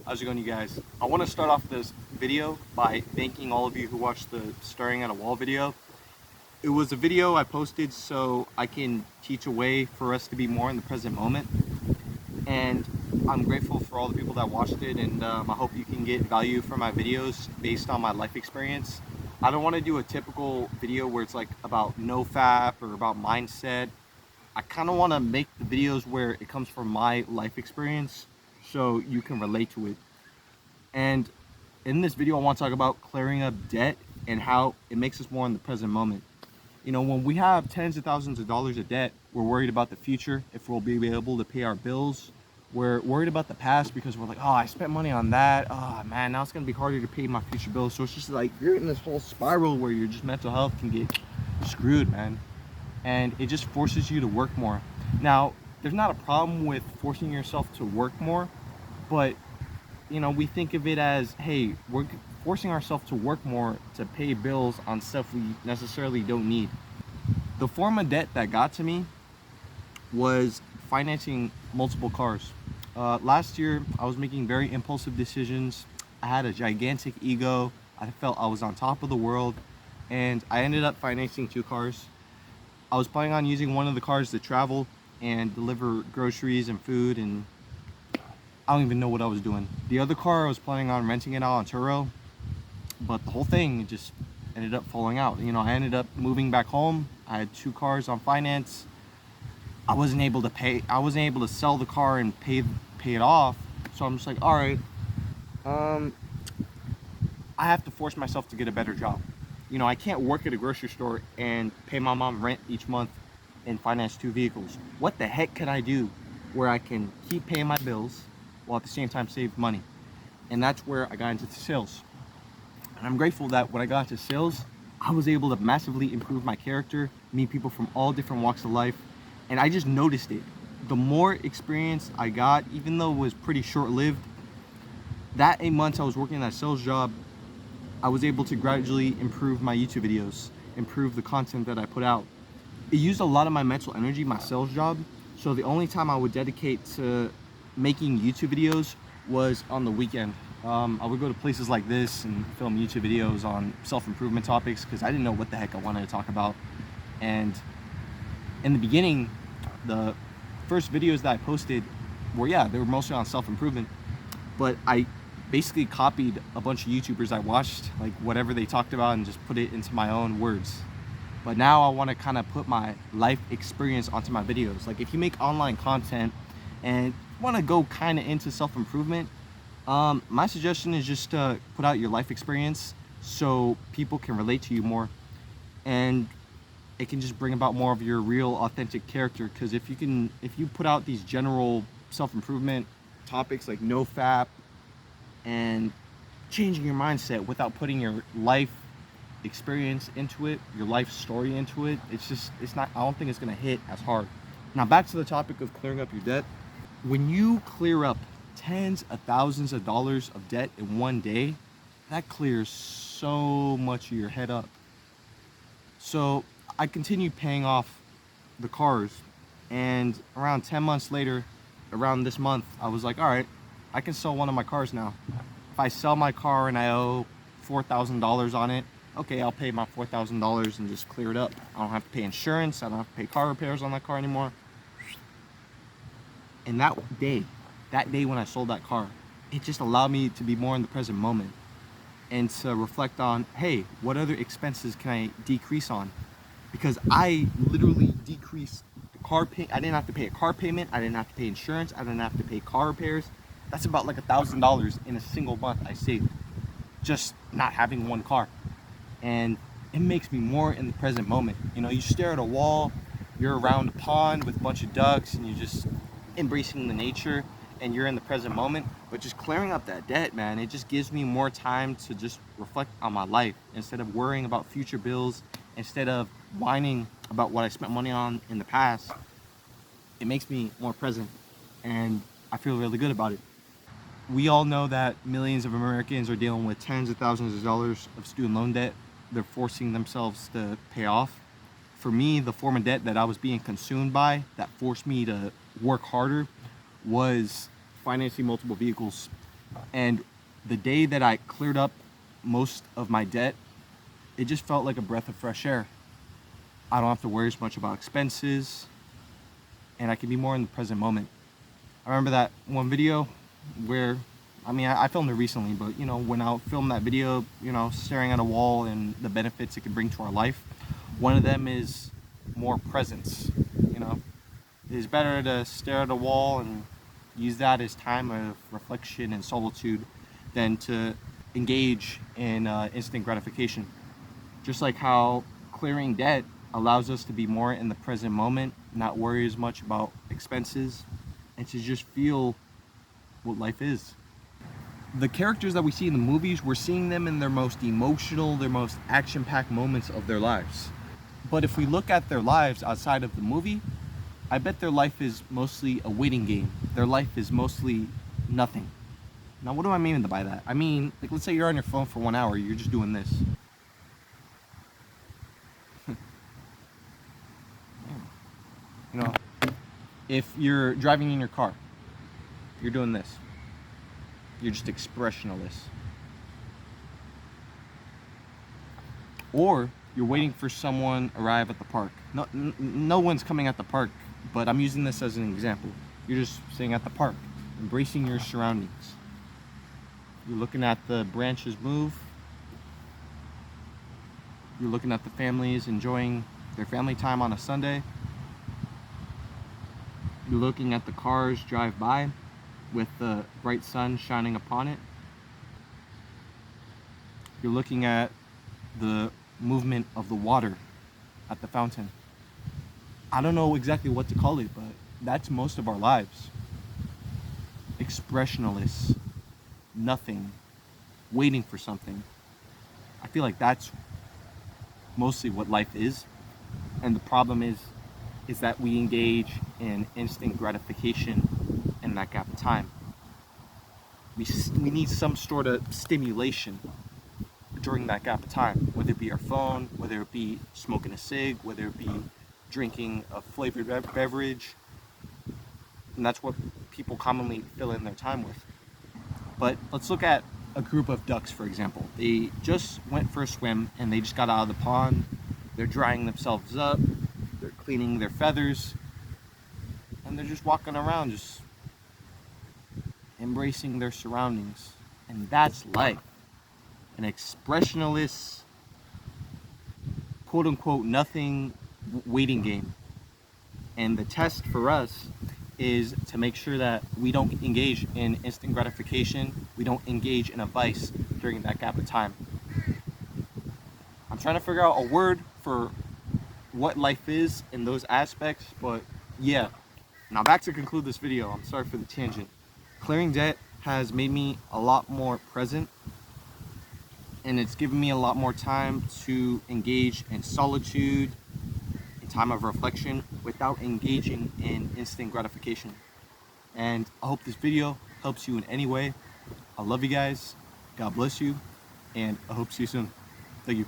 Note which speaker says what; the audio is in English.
Speaker 1: How's it going, you guys? I want to start off this video by thanking all of you who watched the staring at a wall video. It was a video I posted so I can teach a way for us to be more in the present moment. And I'm grateful for all the people that watched it, and I hope you can get value from my videos based on my life experience. I don't want to do a typical video where it's like about nofap or about mindset. I kind of want to make the videos where it comes from my life experience so you can relate to it. And in this video, I want to talk about clearing up debt and how it makes us more in the present moment. You know, when we have tens of thousands of dollars of debt, we're worried about the future, if we'll be able to pay our bills. We're worried about the past because we're like, oh, I spent money on that. Oh, man, now it's going to be harder to pay my future bills. So it's just like you're in this whole spiral where your just mental health can get screwed, man. And it just forces you to work more. Now, there's not a problem with forcing yourself to work more, but you know, we think of it as, hey, we're forcing ourselves to work more to pay bills on stuff we necessarily don't need. The form of debt that got to me was financing multiple cars. Last year, I was making very impulsive decisions. I had a gigantic ego. I felt I was on top of the world, and I ended up financing 2 cars. I was planning on using one of the cars to travel and deliver groceries and food, and I don't even know what I was doing. The other car, I was planning on renting it out on Turo, but the whole thing just ended up falling out. You know, I ended up moving back home. I had 2 cars on finance. I wasn't able to sell the car and pay it off. So I'm just like, all right, I have to force myself to get a better job. You know, I can't work at a grocery store and pay my mom rent each month and finance 2 vehicles. What the heck can I do where I can keep paying my bills while at the same time save money? And that's where I got into sales. And I'm grateful that when I got into sales, I was able to massively improve my character, meet people from all different walks of life, and I just noticed it. The more experience I got, even though it was pretty short-lived, that 8 months I was working that sales job, I was able to gradually improve my YouTube videos, improve the content that I put out. It used a lot of my mental energy, my sales job, so the only time I would dedicate to making YouTube videos was on the weekend. I would go to places like this and film YouTube videos on self-improvement topics because I didn't know what the heck I wanted to talk about. And in the beginning, the first videos that I posted they were mostly on self-improvement, but I basically copied a bunch of YouTubers I watched, like whatever they talked about, and just put it into my own words. But now I want to kind of put my life experience onto my videos. Like if you make online content and want to go kind of into self-improvement, my suggestion is just to put out your life experience so people can relate to you more, and it can just bring about more of your real authentic character. Because if you put out these general self-improvement topics like nofap and changing your mindset without putting your life experience into it, your life story into it, it's not, I don't think it's going to hit as hard. Now back to the topic of clearing up your debt. When you clear up tens of thousands of dollars of debt in one day, that clears so much of your head up. So I continued paying off the cars, and around 10 months later, around this month, I was like, all right, I can sell one of my cars now. If I sell my car and I owe $4,000 on it, okay, I'll pay my $4,000 and just clear it up. I don't have to pay insurance. I don't have to pay car repairs on that car anymore. And that day when I sold that car, it just allowed me to be more in the present moment and to reflect on, hey, what other expenses can I decrease on? Because I literally decreased the car payment. I didn't have to pay a car payment. I didn't have to pay insurance. I didn't have to pay car repairs. That's about like $1,000 in a single month I saved just not having one car. And it makes me more in the present moment. You know, you stare at a wall, you're around a pond with a bunch of ducks, and you're just embracing the nature, and you're in the present moment. But just clearing up that debt, man, it just gives me more time to just reflect on my life instead of worrying about future bills, instead of whining about what I spent money on in the past. It makes me more present, and I feel really good about it. We all know that millions of Americans are dealing with tens of thousands of dollars of student loan debt they're forcing themselves to pay off. For me, the form of debt that I was being consumed by that forced me to work harder was financing multiple vehicles. And the day that I cleared up most of my debt, it just felt like a breath of fresh air. I don't have to worry as much about expenses, and I can be more in the present moment. I remember that one video where, I filmed it recently, but when I filmed that video, staring at a wall and the benefits it could bring to our life, one of them is more presence. It's better to stare at a wall and use that as time of reflection and solitude than to engage in instant gratification. Just like how clearing debt allows us to be more in the present moment, not worry as much about expenses, and to just feel what life is. The characters that we see in the movies, we're seeing them in their most emotional, their most action-packed moments of their lives. But if we look at their lives outside of the movie, I bet their life is mostly a waiting game. Their life is mostly nothing. Now, what do I mean by that? Like, let's say you're on your phone for 1 hour, you're just doing this. If you're driving in your car, you're doing this. You're just expressionless. Or you're waiting for someone arrive at the park. No one's coming at the park, but I'm using this as an example. You're just sitting at the park, embracing your surroundings. You're looking at the branches move. You're looking at the families enjoying their family time on a Sunday. You're looking at the cars drive by with the bright sun shining upon it. You're looking at the movement of the water at the fountain. I don't know exactly what to call it, but that's most of our lives. Expressionless, nothing, waiting for something. I feel like that's mostly what life is. And the problem is that we engage in instant gratification in that gap of time. We need some sort of stimulation during that gap of time, whether it be our phone, whether it be smoking a cig, whether it be drinking a flavored beverage. And that's what people commonly fill in their time with. But let's look at a group of ducks, for example. They just went for a swim and they just got out of the pond. They're drying themselves up. They're cleaning their feathers. And they're just walking around, just embracing their surroundings. And that's life. An expressionless, quote unquote, nothing waiting game. And the test for us is to make sure that we don't engage in instant gratification. We don't engage in a vice during that gap of time. I'm trying to figure out a word for what life is in those aspects, but yeah. Now back to conclude this video. I'm sorry for the tangent. Clearing debt has made me a lot more present, and it's given me a lot more time to engage in solitude, in time of reflection, without engaging in instant gratification. And I hope this video helps you in any way. I love you guys. God bless you, and I hope to see you soon. Thank you.